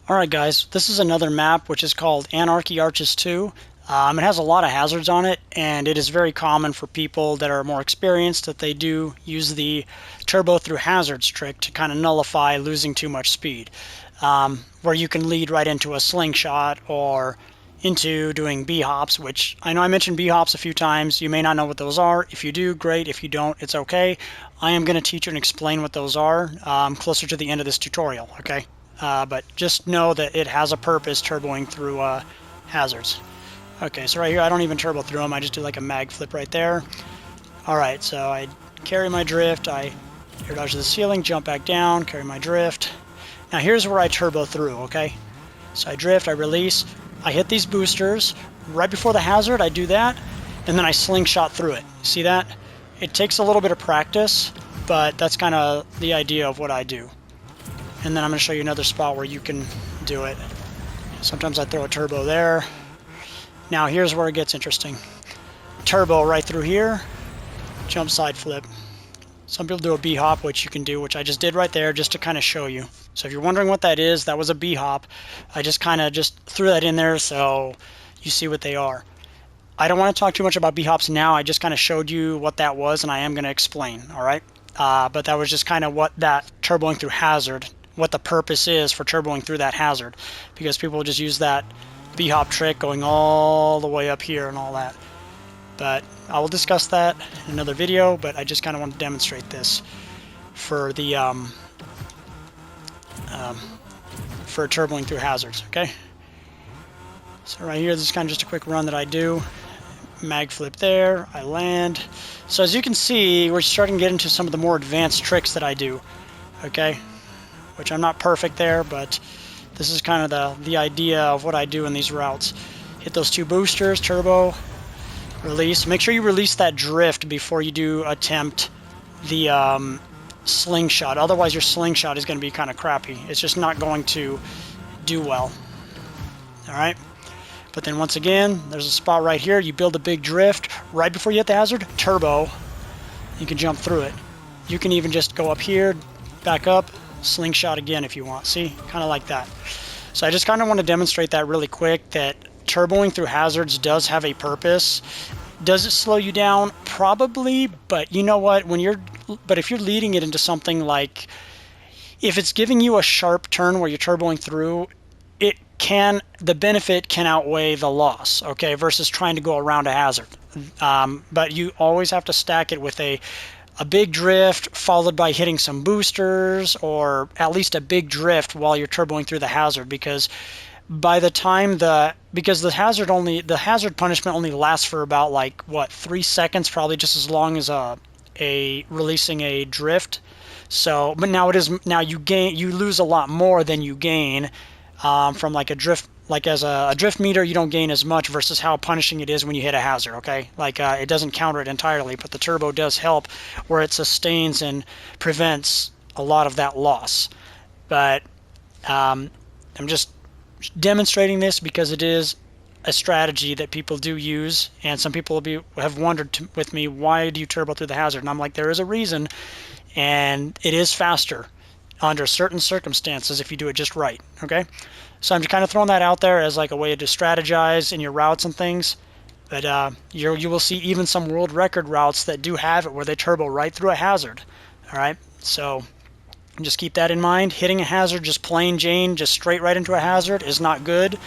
Alright guys, this is another map which is called Anarchy Arches 2. It has a lot of hazards on it, and it is very common for people that are more experienced that they do use the Turbo Thru Hazards trick to kind of nullify losing too much speed, where you can lead right into a slingshot or into doing B-hops, which I know I mentioned B-hops a few times. You may not know what those are. If you do, great. If you don't, it's okay. I am going to teach you and explain what those are closer to the end of this tutorial, okay? But just know that it has a purpose, turboing through hazards. Okay, so right here I don't even turbo through them, I just do like a mag flip right there. Alright, so I carry my drift, I air dodge to the ceiling, jump back down, carry my drift. Now here's where I turbo through, okay? So I drift, I release, I hit these boosters. Right before the hazard I do that, and then I slingshot through it. See that? It takes a little bit of practice, but that's kind of the idea of what I do. And then I'm going to show you another spot where you can do it. Sometimes I throw a turbo there. Now here's where it gets interesting. Turbo right through here, jump side flip. Some people do a B-hop, which you can do, which I just did right there just to kind of show you. So if you're wondering what that is, that was a B-hop. I just kind of just threw that in there so you see what they are. I don't want to talk too much about B-hops now. I just kind of showed you what that was, and I am going to explain, all right? But that was just kind of what that turboing through hazard, what the purpose is for turboing through that hazard, because people just use that B-hop trick going all the way up here and all that. But I will discuss that in another video, but I just kind of want to demonstrate this for the for turboing through hazards, okay? So right here, this is kind of just a quick run that I do. Mag flip there, I land. So as you can see, we're starting to get into some of the more advanced tricks that I do, okay? Which I'm not perfect there, but this is kind of the idea of what I do in these routes. Hit those two boosters, turbo, release. Make sure you release that drift before you do attempt the slingshot. Otherwise your slingshot is going to be kind of crappy. It's just not going to do well. Alright? But then once again, there's a spot right here. You build a big drift. Right before you hit the hazard, turbo. You can jump through it. You can even just go up here, back up, slingshot again if you want. See? Kind of like that. So I just kind of want to demonstrate that really quick, that turboing through hazards does have a purpose. Does it slow you down? Probably, but you know what? But if you're leading it into something like, if it's giving you a sharp turn where you're turboing through, the benefit can outweigh the loss, okay, versus trying to go around a hazard. But you always have to stack it with a big drift followed by hitting some boosters, or at least a big drift while you're turboing through the hazard, because by the time the hazard punishment only lasts for about, like, what, 3 seconds, probably just as long as releasing a drift. So, but now you lose a lot more than you gain from like a drift. Like as a drift meter, you don't gain as much versus how punishing it is when you hit a hazard, okay? Like it doesn't counter it entirely, but the turbo does help where it sustains and prevents a lot of that loss. But I'm just demonstrating this because it is a strategy that people do use, and some people have wondered with me, why do you turbo through the hazard? And I'm like, there is a reason, and it is faster under certain circumstances if you do it just right, okay? So I'm just kind of throwing that out there as like a way to strategize in your routes and things. But you will see even some world record routes that do have it where they turbo right through a hazard. All right, so just keep that in mind. Hitting a hazard just plain Jane, just straight right into a hazard is not good,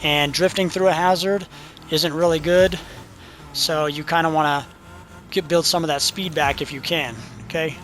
and drifting through a hazard isn't really good. So you kind of want to build some of that speed back if you can, okay?